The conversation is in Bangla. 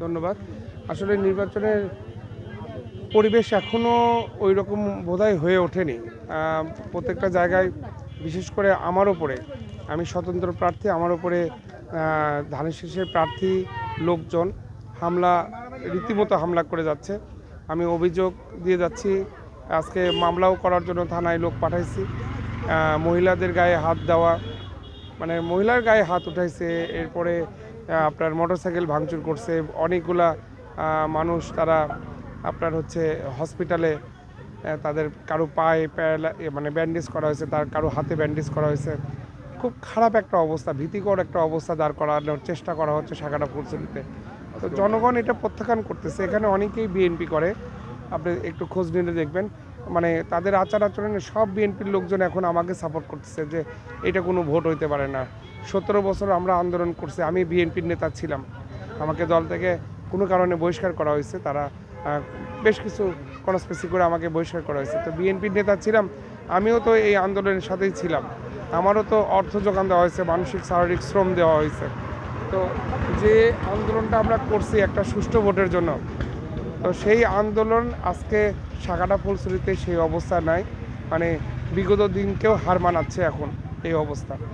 ধন্যবাদ। আসলে নির্বাচনের পরিবেশ এখনও ঐরকম বোধহয় হয়ে ওঠেনি। আ প্রত্যেকটা জায়গায় বিশেষ করে আমার ওপরে, আমি স্বতন্ত্র প্রার্থী, আমার ওপরে ধানের শীষের প্রার্থী লোকজন হামলা রীতিমতো হামলা করে যাচ্ছে। আমি অভিযোগ দিয়ে যাচ্ছি। আজকে মামলাও করার জন্য থানায় লোক পাঠাইছি। মহিলাদের গায়ে হাত দেওয়া, মানে মহিলার গায়ে হাত উঠাইছে। এরপরে আপনার মোটরসাইকেল ভাঙচুর করছে। অনেকগুলা মানুষ তারা আপনার হচ্ছে হসপিটালে তাদের কারো পায়ে মানে ব্যান্ডেজ করা হয়েছে, তার কারো হাতে ব্যান্ডেজ করা হয়েছে। খুব খারাপ একটা অবস্থা, ভীতিকর একটা অবস্থা দাঁড় করানোর চেষ্টা করা হচ্ছে সাগাটা ফুলছড়িতে। তো জনগণ এটা প্রত্যাখ্যান করতেছে। এখানে অনেকেই বিএনপি করে, আপনি একটু খোঁজ নিলে দেখবেন। মানে তাদের আচার আচরণে সব বিএনপির লোকজন এখন আমাকে সাপোর্ট করতেছে যে এটা কোনো ভোট হইতে পারে না। 17 বছর আমরা আন্দোলন করছি, আমি বিএনপির নেতা ছিলাম, আমাকে দল থেকে কোনো কারণে বহিষ্কার করা হয়েছে। তারা বেশ কিছু কনস্পেসি করে আমাকে বহিষ্কার করা হয়েছে। তো বিএনপির নেতা ছিলাম, আমিও তো এই আন্দোলনের সাথেই ছিলাম। আমারও তো অর্থ যোগান দেওয়া হয়েছে, মানসিক শারীরিক শ্রম দেওয়া হয়েছে। তো যে আন্দোলনটা আমরা করছি একটা সুষ্ঠু ভোটের জন্য, তো সেই আন্দোলন আজকে সাগাটা ফুলছড়িতে সেই অবস্থা নাই। মানে বিগত দিনকেও হার মানাচ্ছে এখন এই অবস্থা।